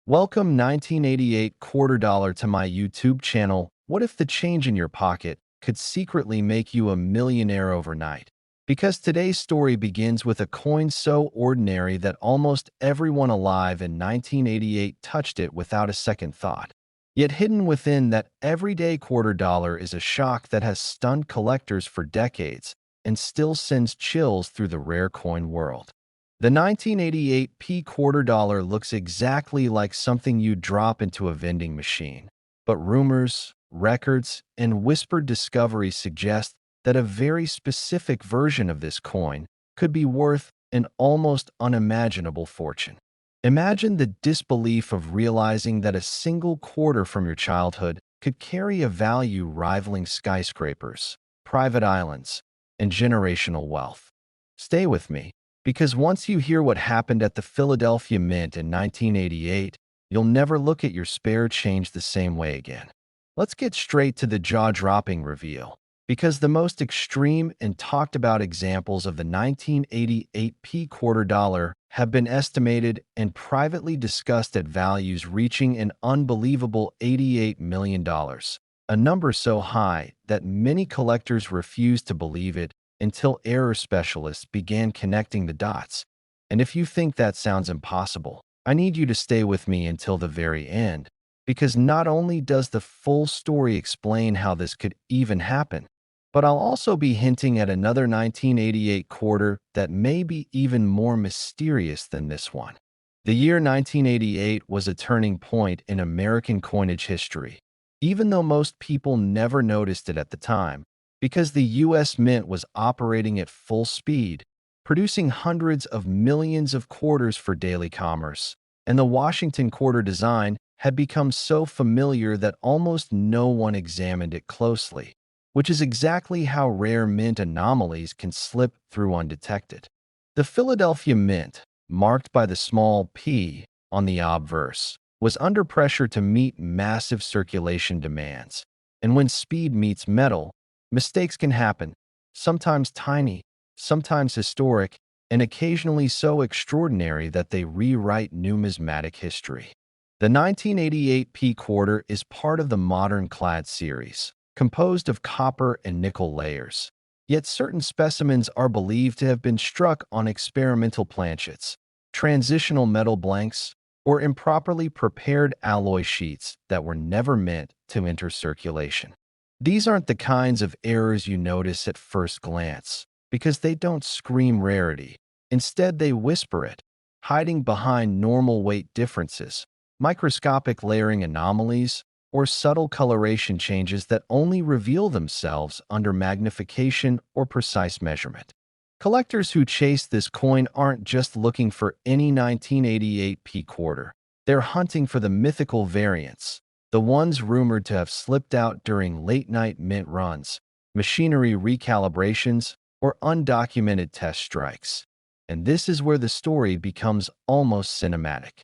Welcome 1988 quarter dollar to my YouTube channel. What if the change in your pocket could secretly make you a millionaire overnight? Because today's story begins with a coin so ordinary that almost everyone alive in 1988 touched it without a second thought. Yet hidden within that everyday quarter dollar is a shock that has stunned collectors for decades and still sends chills through the rare coin world. The 1988 P quarter dollar looks exactly like something you'd drop into a vending machine. But rumors, records, and whispered discoveries suggest that a very specific version of this coin could be worth an almost unimaginable fortune. Imagine the disbelief of realizing that a single quarter from your childhood could carry a value rivaling skyscrapers, private islands, and generational wealth. Stay with me, because once you hear what happened at the Philadelphia Mint in 1988, you'll never look at your spare change the same way again. Let's get straight to the jaw-dropping reveal, because the most extreme and talked about examples of the 1988 P quarter dollar have been estimated and privately discussed at values reaching an unbelievable $88 million, a number so high that many collectors refuse to believe it until error specialists began connecting the dots. And if you think that sounds impossible, I need you to stay with me until the very end, because not only does the full story explain how this could even happen, but I'll also be hinting at another 1988 quarter that may be even more mysterious than this one. The year 1988 was a turning point in American coinage history, even though most people never noticed it at the time, because the U.S. Mint was operating at full speed, producing hundreds of millions of quarters for daily commerce, and the Washington quarter design had become so familiar that almost no one examined it closely, which is exactly how rare mint anomalies can slip through undetected. The Philadelphia Mint, marked by the small p on the obverse, was under pressure to meet massive circulation demands, and when speed meets metal, mistakes can happen, sometimes tiny, sometimes historic, and occasionally so extraordinary that they rewrite numismatic history. The 1988 P quarter is part of the modern clad series, composed of copper and nickel layers. Yet certain specimens are believed to have been struck on experimental planchets, transitional metal blanks, or improperly prepared alloy sheets that were never meant to enter circulation. These aren't the kinds of errors you notice at first glance, because they don't scream rarity. Instead, they whisper it, hiding behind normal weight differences, microscopic layering anomalies, or subtle coloration changes that only reveal themselves under magnification or precise measurement. Collectors who chase this coin aren't just looking for any 1988 P quarter. They're hunting for the mythical variants, the ones rumored to have slipped out during late-night mint runs, machinery recalibrations, or undocumented test strikes. And this is where the story becomes almost cinematic.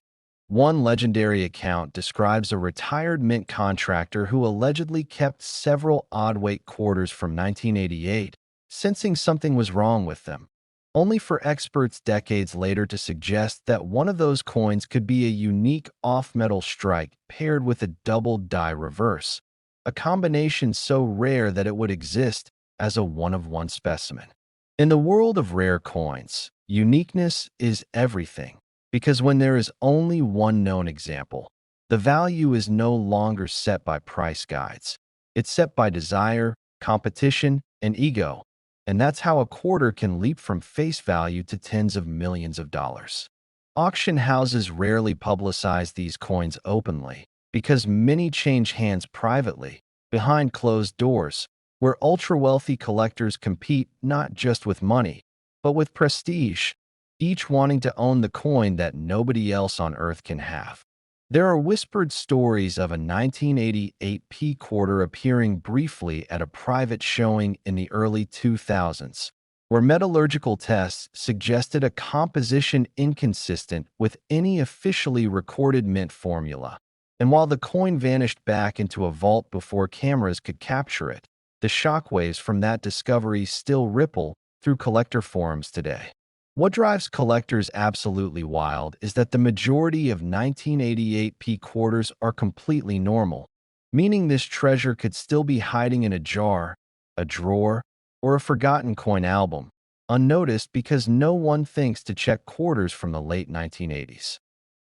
One legendary account describes a retired mint contractor who allegedly kept several odd-weight quarters from 1988, sensing something was wrong with them, only for experts decades later to suggest that one of those coins could be a unique off-metal strike paired with a double die reverse, a combination so rare that it would exist as a one-of-one specimen. In the world of rare coins, uniqueness is everything, because when there is only one known example, the value is no longer set by price guides. It's set by desire, competition, and ego. And that's how a quarter can leap from face value to tens of millions of dollars. Auction houses rarely publicize these coins openly, because many change hands privately, behind closed doors, where ultra-wealthy collectors compete not just with money, but with prestige, each wanting to own the coin that nobody else on Earth can have. There are whispered stories of a 1988 P quarter appearing briefly at a private showing in the early 2000s, where metallurgical tests suggested a composition inconsistent with any officially recorded mint formula. And while the coin vanished back into a vault before cameras could capture it, the shockwaves from that discovery still ripple through collector forums today. What drives collectors absolutely wild is that the majority of 1988 P quarters are completely normal, meaning this treasure could still be hiding in a jar, a drawer, or a forgotten coin album, unnoticed because no one thinks to check quarters from the late 1980s.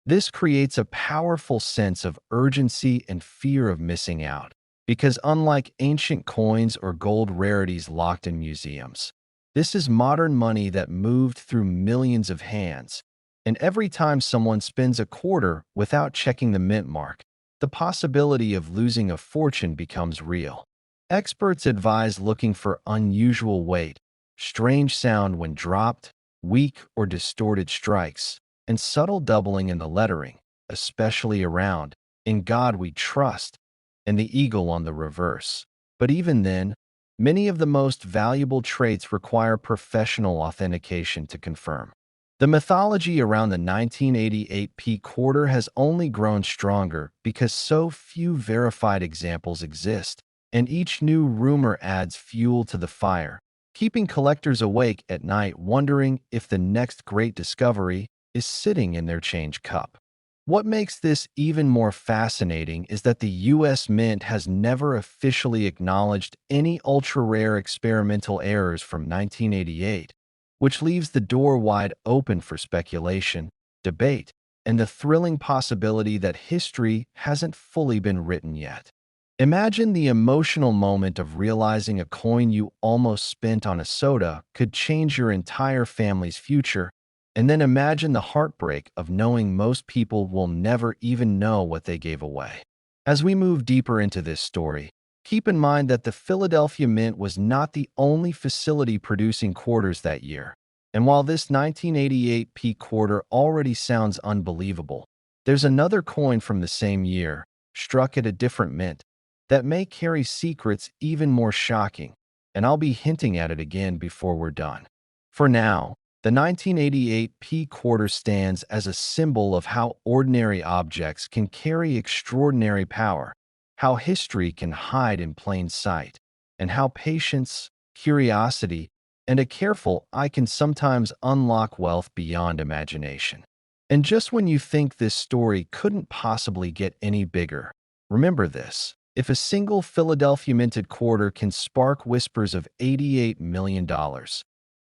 This creates a powerful sense of urgency and fear of missing out, because unlike ancient coins or gold rarities locked in museums, this is modern money that moved through millions of hands, and every time someone spends a quarter without checking the mint mark, the possibility of losing a fortune becomes real. Experts advise looking for unusual weight, strange sound when dropped, weak or distorted strikes, and subtle doubling in the lettering, especially around "In God We Trust" and the eagle on the reverse. But even then, many of the most valuable traits require professional authentication to confirm. The mythology around the 1988 P quarter has only grown stronger because so few verified examples exist, and each new rumor adds fuel to the fire, keeping collectors awake at night wondering if the next great discovery is sitting in their change cup. What makes this even more fascinating is that the US Mint has never officially acknowledged any ultra-rare experimental errors from 1988, which leaves the door wide open for speculation, debate, and the thrilling possibility that history hasn't fully been written yet. Imagine the emotional moment of realizing a coin you almost spent on a soda could change your entire family's future, and then imagine the heartbreak of knowing most people will never even know what they gave away. As we move deeper into this story, keep in mind that the Philadelphia Mint was not the only facility producing quarters that year. And while this 1988 P quarter already sounds unbelievable, there's another coin from the same year, struck at a different mint, that may carry secrets even more shocking, and I'll be hinting at it again before we're done. For now, the 1988 P quarter stands as a symbol of how ordinary objects can carry extraordinary power, how history can hide in plain sight, and how patience, curiosity, and a careful eye can sometimes unlock wealth beyond imagination. And just when you think this story couldn't possibly get any bigger, remember this. If a single Philadelphia minted quarter can spark whispers of $88 million,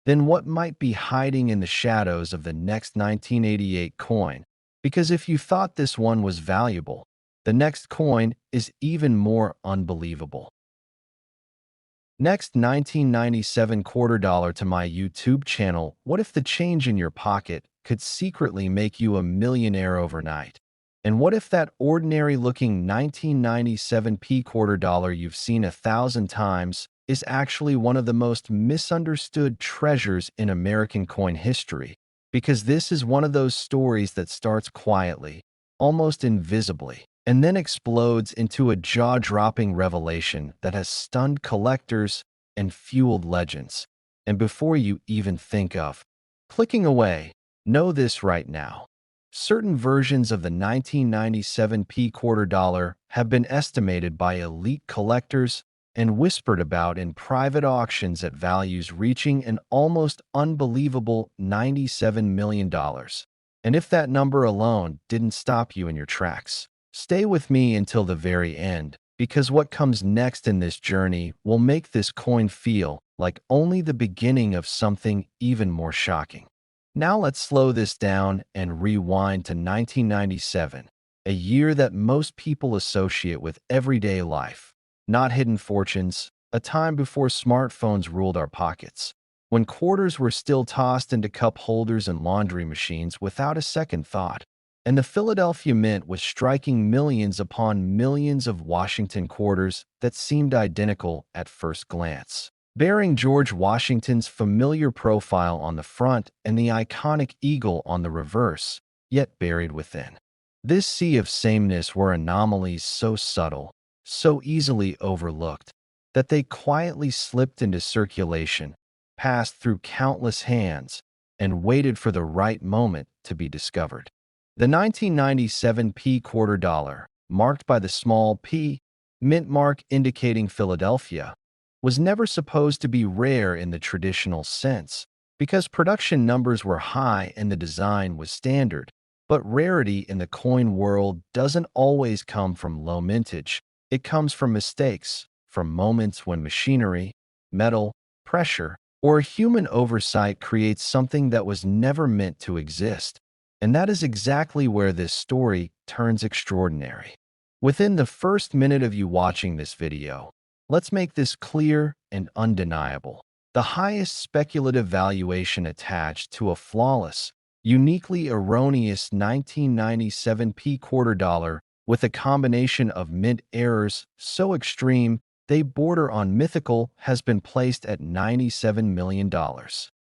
then what might be hiding in the shadows of the next 1988 coin? Because if you thought this one was valuable, the next coin is even more unbelievable. Next, 1997 quarter dollar to my YouTube channel. What if the change in your pocket could secretly make you a millionaire overnight? And what if that ordinary-looking 1997 P quarter dollar you've seen 1,000 times is actually one of the most misunderstood treasures in American coin history? Because this is one of those stories that starts quietly, almost invisibly, and then explodes into a jaw-dropping revelation that has stunned collectors and fueled legends. And before you even think of clicking away, know this right now. Certain versions of the 1997 P quarter dollar have been estimated by elite collectors and whispered about in private auctions at values reaching an almost unbelievable $97 million. And if that number alone didn't stop you in your tracks, stay with me until the very end, because what comes next in this journey will make this coin feel like only the beginning of something even more shocking. Now let's slow this down and rewind to 1997, a year that most people associate with everyday life, not hidden fortunes, a time before smartphones ruled our pockets, when quarters were still tossed into cup holders and laundry machines without a second thought, and the Philadelphia Mint was striking millions upon millions of Washington quarters that seemed identical at first glance, bearing George Washington's familiar profile on the front and the iconic eagle on the reverse, yet buried within. This sea of sameness were anomalies so subtle, so easily overlooked, that they quietly slipped into circulation, passed through countless hands, and waited for the right moment to be discovered. The 1997 P quarter dollar, marked by the small p, mint mark indicating Philadelphia, was never supposed to be rare in the traditional sense, because production numbers were high and the design was standard. But rarity in the coin world doesn't always come from low mintage. It comes from mistakes, from moments when machinery, metal, pressure, or human oversight creates something that was never meant to exist. And that is exactly where this story turns extraordinary. Within the first minute of you watching this video, let's make this clear and undeniable. The highest speculative valuation attached to a flawless, uniquely erroneous 1997 p quarter dollar with a combination of mint errors so extreme they border on mythical has been placed at $97 million.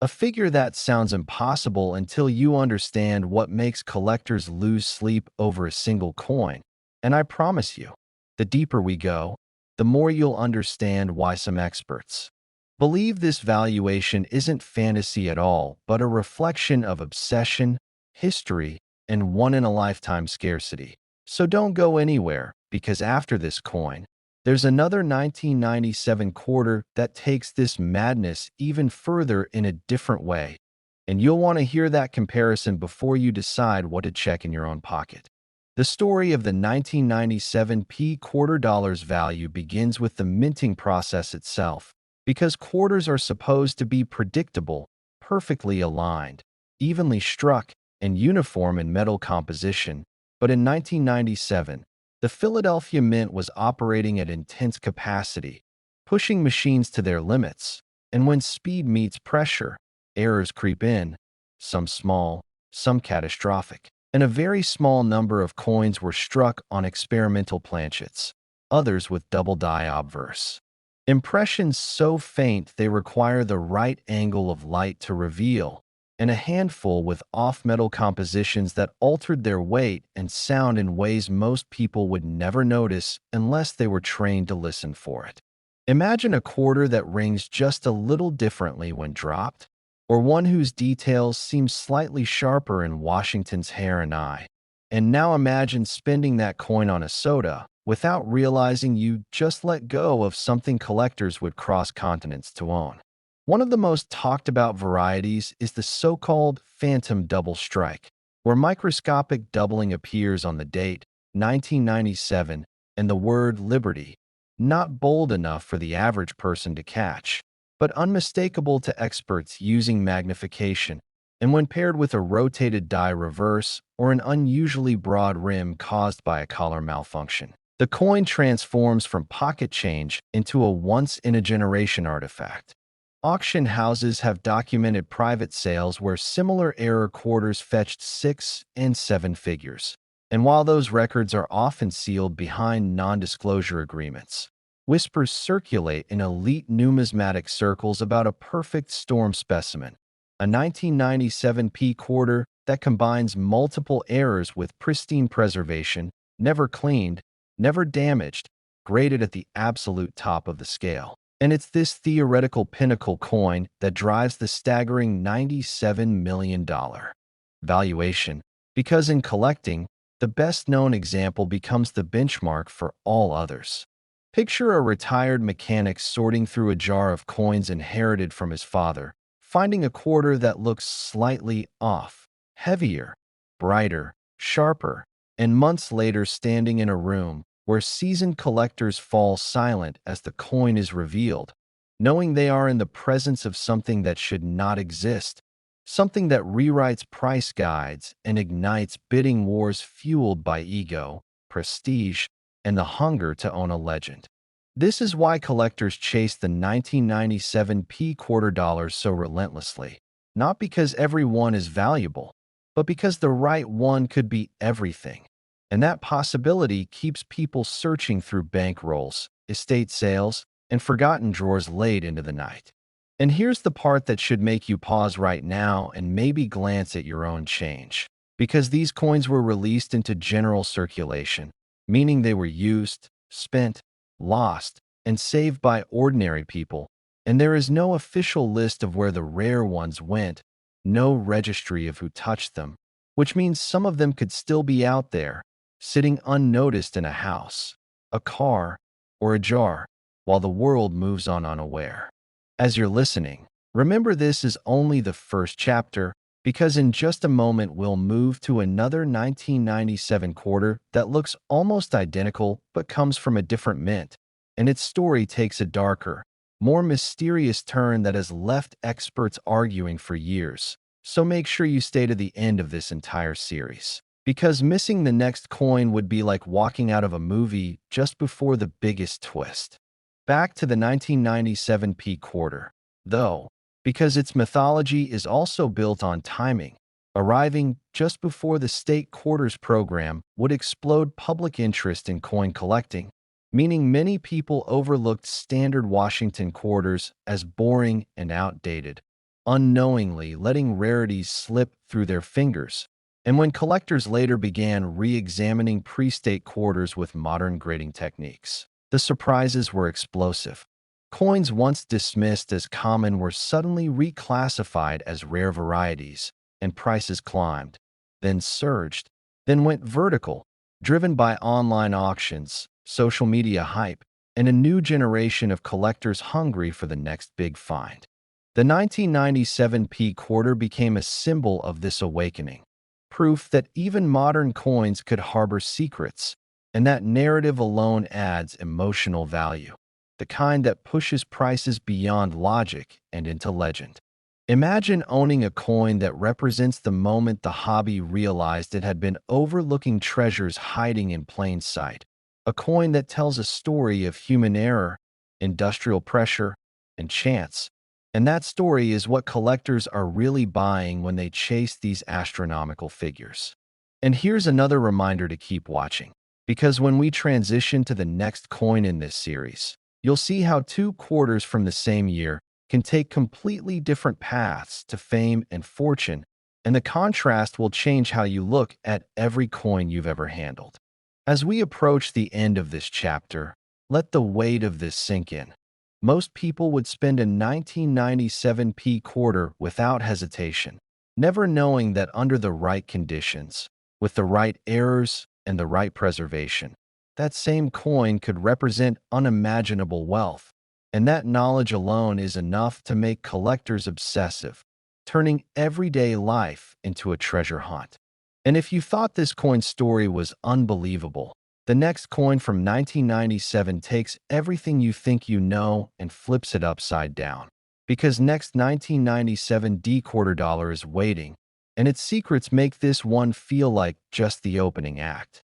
A figure that sounds impossible until you understand what makes collectors lose sleep over a single coin. And I promise you, the deeper we go, the more you'll understand why some experts believe this valuation isn't fantasy at all, but a reflection of obsession, history, and one-in-a-lifetime scarcity. So don't go anywhere, because after this coin, there's another 1997 quarter that takes this madness even further in a different way. And you'll want to hear that comparison before you decide what to check in your own pocket. The story of the 1997 p quarter dollar's value begins with the minting process itself, because quarters are supposed to be predictable, perfectly aligned, evenly struck, and uniform in metal composition. But in 1997, the Philadelphia Mint was operating at intense capacity, pushing machines to their limits. And when speed meets pressure, errors creep in, some small, some catastrophic. And a very small number of coins were struck on experimental planchets, others with double die obverse. Impressions so faint they require the right angle of light to reveal, and a handful with off-metal compositions that altered their weight and sound in ways most people would never notice unless they were trained to listen for it. Imagine a quarter that rings just a little differently when dropped, or one whose details seem slightly sharper in Washington's hair and eye. And now imagine spending that coin on a soda without realizing you just let go of something collectors would cross continents to own. One of the most talked about varieties is the so-called phantom double strike, where microscopic doubling appears on the date, 1997, and the word liberty, not bold enough for the average person to catch, but unmistakable to experts using magnification, and when paired with a rotated die reverse or an unusually broad rim caused by a collar malfunction, the coin transforms from pocket change into a once-in-a-generation artifact. Auction houses have documented private sales where similar error quarters fetched 6 and 7 figures. And while those records are often sealed behind non-disclosure agreements, whispers circulate in elite numismatic circles about a perfect storm specimen, a 1997 p quarter that combines multiple errors with pristine preservation, never cleaned, never damaged, graded at the absolute top of the scale. And it's this theoretical pinnacle coin that drives the staggering $97 million valuation, because in collecting, the best-known example becomes the benchmark for all others. Picture a retired mechanic sorting through a jar of coins inherited from his father, finding a quarter that looks slightly off, heavier, brighter, sharper, and months later standing in a room where seasoned collectors fall silent as the coin is revealed, knowing they are in the presence of something that should not exist, something that rewrites price guides and ignites bidding wars fueled by ego, prestige, and the hunger to own a legend. This is why collectors chase the 1997 p quarter dollars so relentlessly, not because every one is valuable, but because the right one could be everything. And that possibility keeps people searching through bankrolls, estate sales, and forgotten drawers late into the night. And here's the part that should make you pause right now and maybe glance at your own change. Because these coins were released into general circulation, meaning they were used, spent, lost, and saved by ordinary people, and there is no official list of where the rare ones went, no registry of who touched them, which means some of them could still be out there, sitting unnoticed in a house, a car, or a jar, while the world moves on unaware. As you're listening, Remember, this is only the first chapter, because in just a moment we'll move to another 1997 quarter that looks almost identical but comes from a different mint, and its story takes a darker, more mysterious turn that has left experts arguing for years. So make sure you stay to the end of this entire series, because missing the next coin would be like walking out of a movie just before the biggest twist. Back to the 1997 P quarter, though, because its mythology is also built on timing. Arriving just before the state quarters program would explode public interest in coin collecting, meaning many people overlooked standard Washington quarters as boring and outdated, unknowingly letting rarities slip through their fingers. And when collectors later began re-examining pre-state quarters with modern grading techniques, the surprises were explosive. Coins once dismissed as common were suddenly reclassified as rare varieties, and prices climbed, then surged, then went vertical, driven by online auctions, social media hype, and a new generation of collectors hungry for the next big find. The 1997 P quarter became a symbol of this awakening, proof that even modern coins could harbor secrets, and that narrative alone adds emotional value, the kind that pushes prices beyond logic and into legend. Imagine owning a coin that represents the moment the hobby realized it had been overlooking treasures hiding in plain sight. A coin that tells a story of human error, industrial pressure, and chance. And that story is what collectors are really buying when they chase these astronomical figures. And here's another reminder to keep watching, because when we transition to the next coin in this series, you'll see how two quarters from the same year can take completely different paths to fame and fortune, and the contrast will change how you look at every coin you've ever handled. As we approach the end of this chapter, let the weight of this sink in. Most people would spend a 1997 P quarter without hesitation, never knowing that under the right conditions, with the right errors and the right preservation, that same coin could represent unimaginable wealth. And that knowledge alone is enough to make collectors obsessive, turning everyday life into a treasure hunt. And if you thought this coin story was unbelievable, the next coin from 1997 takes everything you think you know and flips it upside down. Because next 1997 D quarter dollar is waiting, and its secrets make this one feel like just the opening act.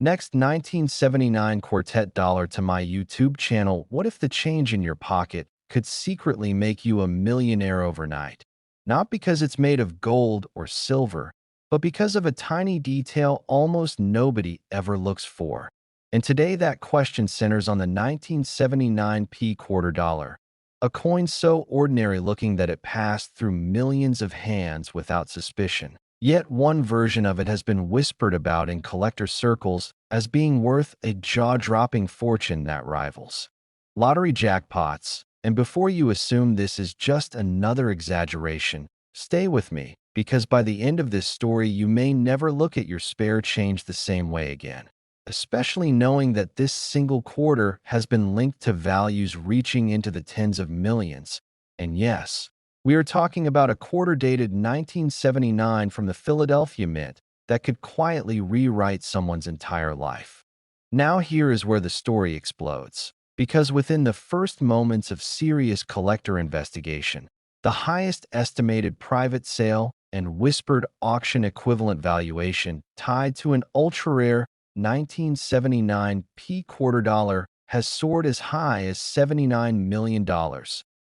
Next 1979 Quartet dollar to my YouTube channel. What if the change in your pocket could secretly make you a millionaire overnight? Not because it's made of gold or silver, but because of a tiny detail almost nobody ever looks for. And today that question centers on the 1979 P quarter dollar, a coin so ordinary looking that it passed through millions of hands without suspicion. Yet one version of it has been whispered about in collector circles as being worth a jaw-dropping fortune that rivals lottery jackpots. And before you assume this is just another exaggeration, stay with me, because by the end of this story you may never look at your spare change the same way again, especially knowing that this single quarter has been linked to values reaching into the tens of millions. And yes, we are talking about a quarter dated 1979 from the Philadelphia Mint that could quietly rewrite someone's entire life. Now here is where the story explodes, because within the first moments of serious collector investigation, the highest estimated private sale and whispered auction equivalent valuation tied to an ultra-rare 1979 P quarter dollar has soared as high as $79 million.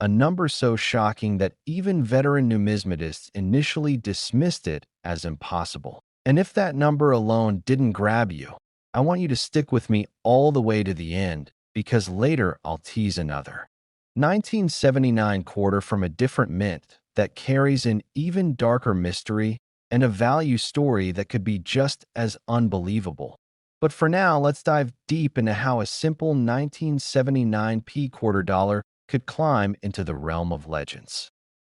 A number so shocking that even veteran numismatists initially dismissed it as impossible. And if that number alone didn't grab you, I want you to stick with me all the way to the end, because later I'll tease another 1979 quarter from a different mint that carries an even darker mystery and a value story that could be just as unbelievable. But for now, let's dive deep into how a simple 1979 P quarter dollar could climb into the realm of legends.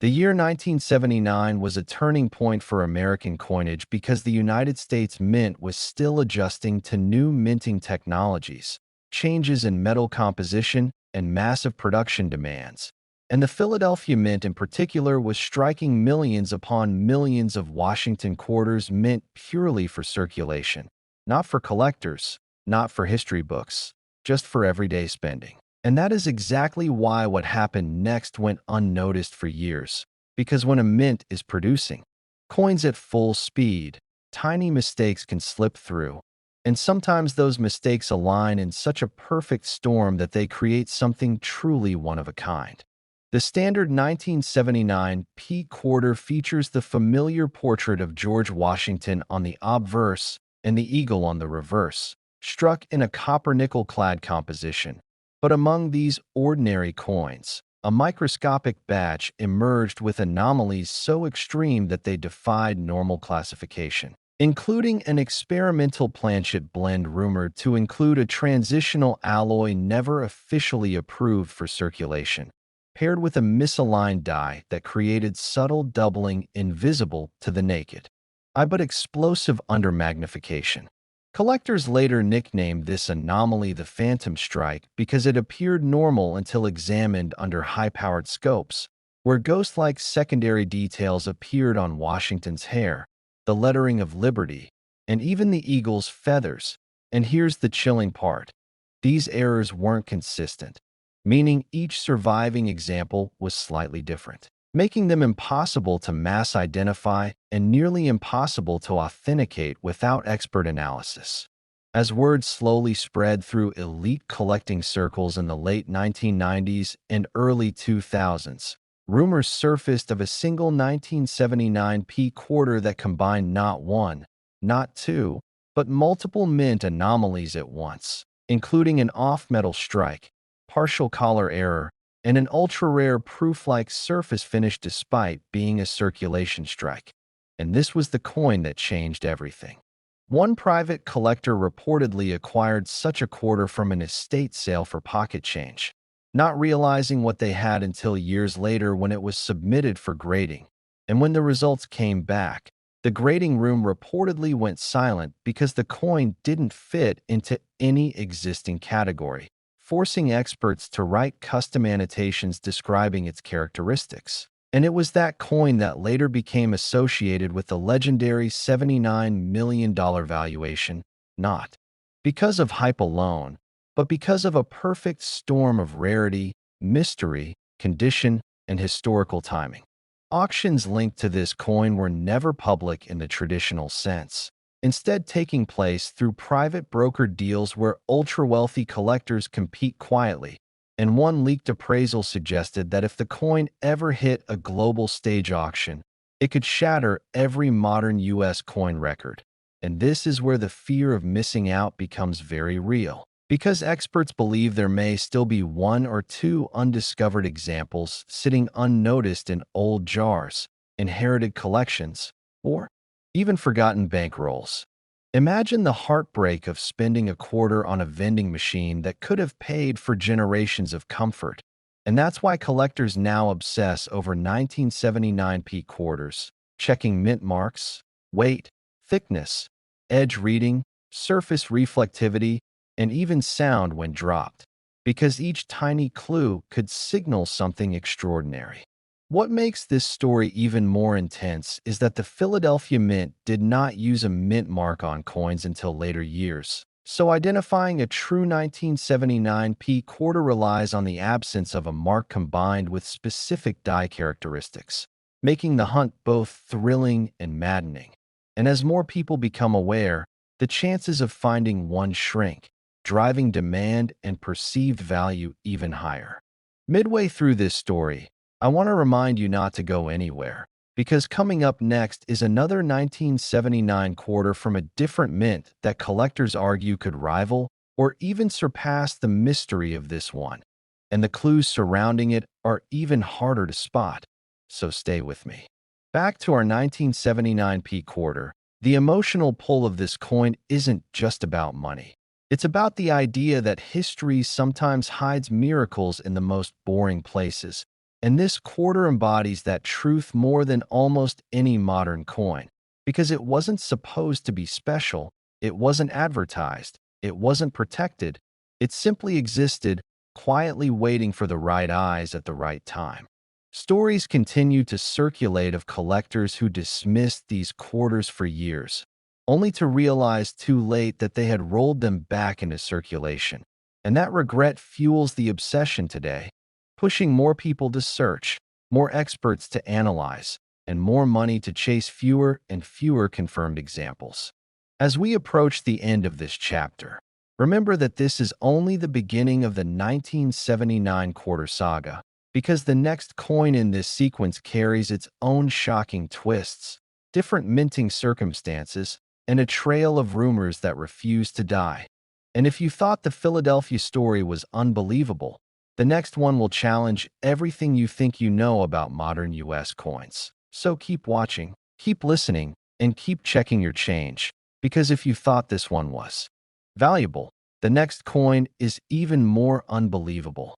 The year 1979 was a turning point for American coinage because the United States Mint was still adjusting to new minting technologies, changes in metal composition, and massive production demands. And the Philadelphia Mint in particular was striking millions upon millions of Washington quarters mint purely for circulation, not for collectors, not for history books, just for everyday spending. And that is exactly why what happened next went unnoticed for years. Because when a mint is producing coins at full speed, tiny mistakes can slip through. And sometimes those mistakes align in such a perfect storm that they create something truly one of a kind. The standard 1979 P quarter features the familiar portrait of George Washington on the obverse and the eagle on the reverse, struck in a copper-nickel clad composition. But among these ordinary coins, a microscopic batch emerged with anomalies so extreme that they defied normal classification, including an experimental planchet blend rumored to include a transitional alloy never officially approved for circulation, paired with a misaligned dye that created subtle doubling invisible to the naked eye but explosive undermagnification. Collectors later nicknamed this anomaly the Phantom Strike because it appeared normal until examined under high-powered scopes, where ghost-like secondary details appeared on Washington's hair, the lettering of Liberty, and even the eagle's feathers. And here's the chilling part. These errors weren't consistent, meaning each surviving example was slightly different, making them impossible to mass identify and nearly impossible to authenticate without expert analysis. As word slowly spread through elite collecting circles in the late 1990s and early 2000s, rumors surfaced of a single 1979 P quarter that combined not one, not two, but multiple mint anomalies at once, including an off-metal strike, partial collar error, and an ultra-rare proof-like surface finish despite being a circulation strike. And this was the coin that changed everything. One private collector reportedly acquired such a quarter from an estate sale for pocket change, not realizing what they had until years later when it was submitted for grading. And when the results came back, the grading room reportedly went silent because the coin didn't fit into any existing category, forcing experts to write custom annotations describing its characteristics. And it was that coin that later became associated with the legendary $79 million valuation, not because of hype alone, but because of a perfect storm of rarity, mystery, condition, and historical timing. Auctions linked to this coin were never public in the traditional sense, instead taking place through private brokered deals where ultra-wealthy collectors compete quietly. And one leaked appraisal suggested that if the coin ever hit a global stage auction, it could shatter every modern U.S. coin record. And this is where the fear of missing out becomes very real, because experts believe there may still be one or two undiscovered examples sitting unnoticed in old jars, inherited collections, or even forgotten bankrolls. Imagine the heartbreak of spending a quarter on a vending machine that could have paid for generations of comfort. And that's why collectors now obsess over 1979 P quarters, checking mint marks, weight, thickness, edge reading, surface reflectivity, and even sound when dropped, because each tiny clue could signal something extraordinary. What makes this story even more intense is that the Philadelphia Mint did not use a mint mark on coins until later years, so identifying a true 1979 P quarter relies on the absence of a mark combined with specific die characteristics, making the hunt both thrilling and maddening. And as more people become aware, the chances of finding one shrink, driving demand and perceived value even higher. Midway through this story, I want to remind you not to go anywhere, because coming up next is another 1979 quarter from a different mint that collectors argue could rival or even surpass the mystery of this one. And the clues surrounding it are even harder to spot, so stay with me. Back to our 1979 P quarter, the emotional pull of this coin isn't just about money. It's about the idea that history sometimes hides miracles in the most boring places. And this quarter embodies that truth more than almost any modern coin, because it wasn't supposed to be special, it wasn't advertised, it wasn't protected, it simply existed quietly waiting for the right eyes at the right time. Stories continue to circulate of collectors who dismissed these quarters for years, only to realize too late that they had rolled them back into circulation. And that regret fuels the obsession today, pushing more people to search, more experts to analyze, and more money to chase fewer and fewer confirmed examples. As we approach the end of this chapter, remember that this is only the beginning of the 1979 quarter saga, because the next coin in this sequence carries its own shocking twists, different minting circumstances, and a trail of rumors that refuse to die. And if you thought the Philadelphia story was unbelievable, the next one will challenge everything you think you know about modern US coins. So keep watching, keep listening, and keep checking your change, because if you thought this one was valuable, the next coin is even more unbelievable.